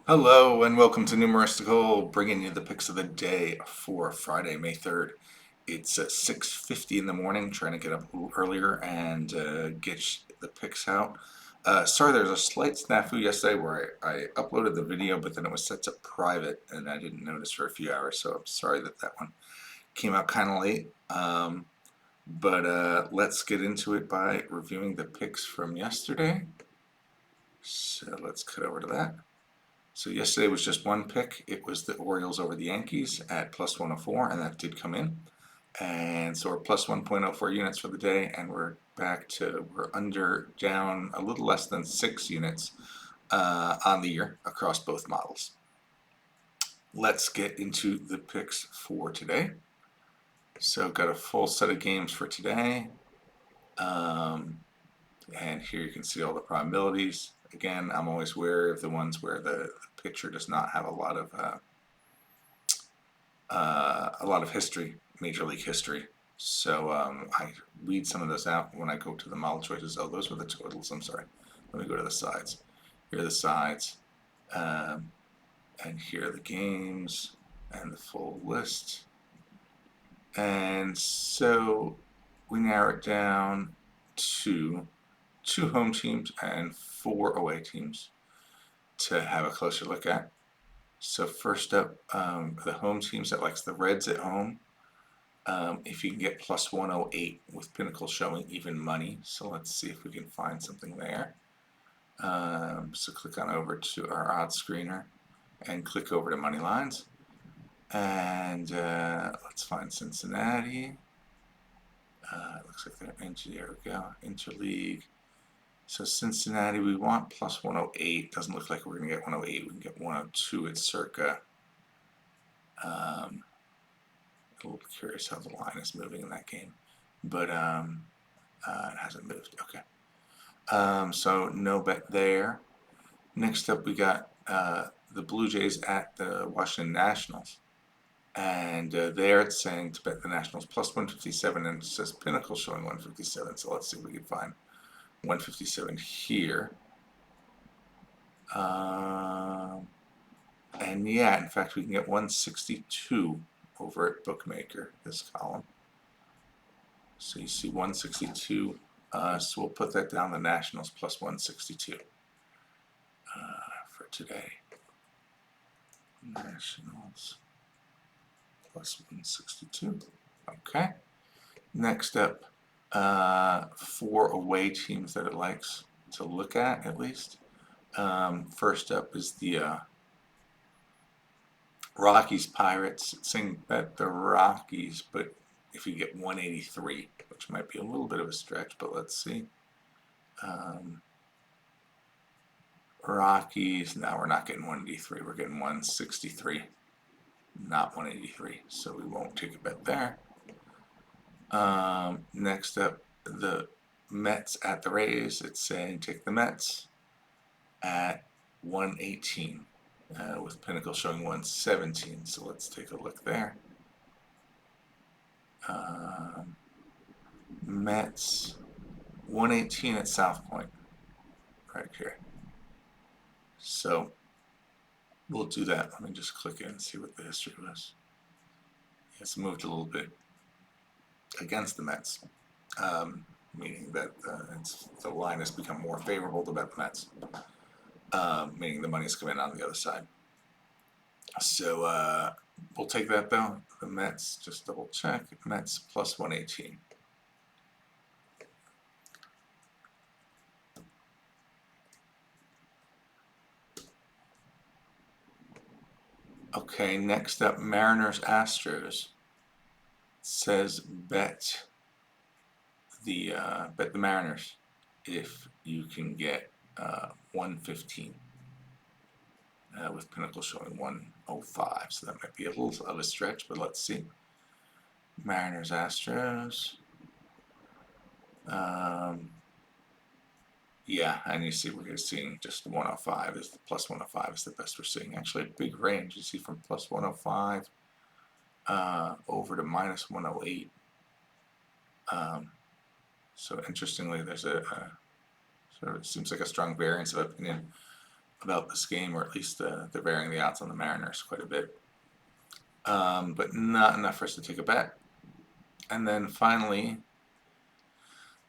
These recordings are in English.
Hello and welcome to Numeristical, bringing you the picks of the day for Friday, May 3rd. It's 6:50 in the morning, trying to get up a little earlier and get the picks out. Sorry, there's a slight snafu yesterday where I uploaded the video, but then it was set to private and I didn't notice for a few hours, so I'm sorry that that one came out kind of late. But let's get into it by reviewing the picks from yesterday. So let's cut over to that. So yesterday was just one pick. It was the Orioles over the Yankees at plus 104, and that did come in. And so we're plus 1.04 units for the day, and we're back to, we're down a little less than 6 units on the year across both models. Let's get into the picks for today. So got a full set of games for today. And here you can see all the probabilities. Again, I'm always wary of the ones where the pitcher does not have a lot of history, major league history. So I weed some of those out when I go to the model choices. Oh, those were the totals. I'm sorry. Let me go to the sides. Here are the sides, and here are the games and the full list. And so we narrow it down to 2 home teams and 4 away teams to have a closer look at. So first up, the home teams that likes the Reds at home. If you can get plus 108 with Pinnacle showing even money. So let's see if we can find something there. So click on over to our odds screener and click over to money lines. And let's find Cincinnati. Looks like they're there we go, interleague. So Cincinnati, we want plus 108. Doesn't look like we're going to get 108. We can get 102 at circa. A little curious how the line is moving in that game, but it hasn't moved. Okay. So no bet there. Next up, we got the Blue Jays at the Washington Nationals. And there it's saying to bet the Nationals plus 157, and it says Pinnacle showing 157. So let's see if we can find 157 here. And yeah, in fact, we can get 162 over at Bookmaker, this column. So you see 162. So we'll put that down the Nationals plus 162 for today. Nationals plus 162. Okay. Next up, 4 away teams that it likes to look at least. First up is the Rockies Pirates. It's saying bet the Rockies, but if you get 183, which might be a little bit of a stretch, but let's see. Rockies, now we're not getting 183, we're getting 163, not 183, so we won't take a bet there. Next up, the Mets at the Rays. It's saying take the Mets at 118, with Pinnacle showing 117. So let's take a look there. Mets 118 at South Point, right here. So we'll do that. Let me just click in and see what the history was. It's moved a little bit against the Mets, meaning that the line has become more favorable to bet the Mets, meaning the money's come in on the other side. So we'll take that though. The Mets, just double check, Mets plus 118. Okay, next up, Mariners Astros. It says bet the Mariners if you can get 115. With Pinnacle showing 105, so that might be a little of a stretch, but let's see. Mariners Astros. Yeah, and you see we're seeing just 105 is the plus 105 is the best we're seeing. Actually, a big range. You see from plus 105 over to minus 108. So interestingly, there's a sort of seems like a strong variance of opinion about this game, or at least they're varying the odds on the Mariners quite a bit. But not enough for us to take a bet. And then finally,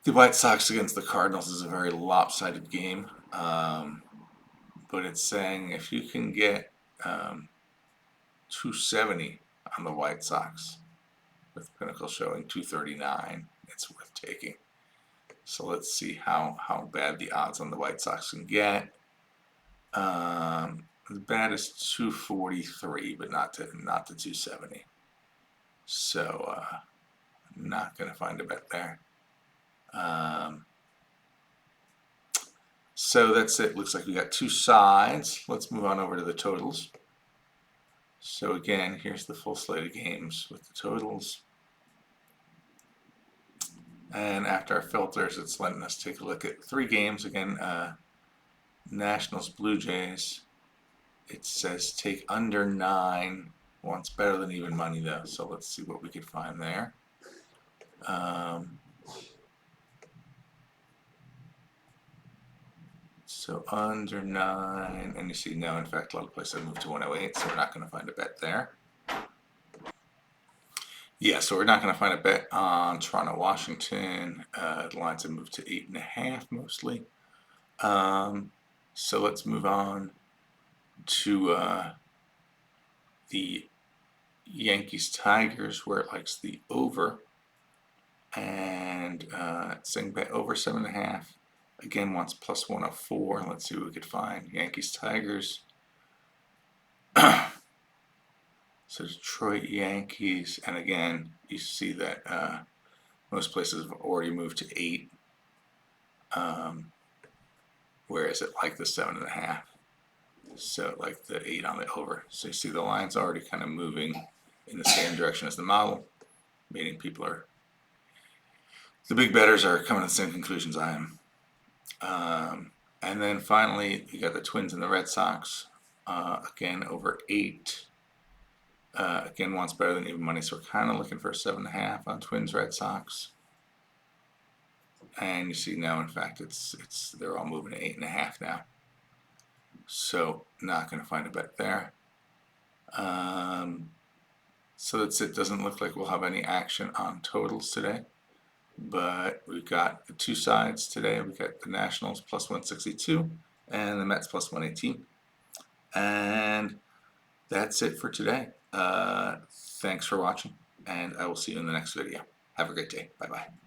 the White Sox against the Cardinals is a very lopsided game. But it's saying if you can get 270 on the White Sox, with Pinnacle showing 239, it's worth taking. So let's see how bad the odds on the White Sox can get. As bad as 243, but not to 270. So not going to find a bet there. So that's it. Looks like we got two sides. Let's move on over to the totals. So again, here's the full slate of games with the totals. And after our filters, it's letting us take a look at three games. Again, Nationals, Blue Jays. It says take under 9. Wants better than even money though. So let's see what we could find there. So under 9, and you see now, in fact, a lot of places have moved to 108, so we're not going to find a bet there. Yeah, so we're not going to find a bet on Toronto, Washington. The lines have moved to 8.5 mostly. So let's move on to the Yankees Tigers, where it likes the over, and it's saying bet over 7.5. Again, wants plus 104. Let's see what we could find. Yankees Tigers. So Detroit Yankees, and again, you see that most places have already moved to 8, whereas it like the 7.5. So like the 8 on the over. So you see the line's already kind of moving in the same direction as the model, meaning the big bettors are coming to the same conclusions I am. And then finally, you got the Twins and the Red Sox. Again, over 8. Again, wants better than even money, so we're kind of looking for a 7.5 on Twins Red Sox. And you see now, in fact, they're all moving to 8.5 now. So not going to find a bet there. So that's it. Doesn't look like we'll have any action on totals today. But we've got the two sides today. We've got the Nationals plus 162 and the Mets plus 118. And that's it for today. Thanks for watching, and I will see you in the next video. Have a great day. Bye-bye.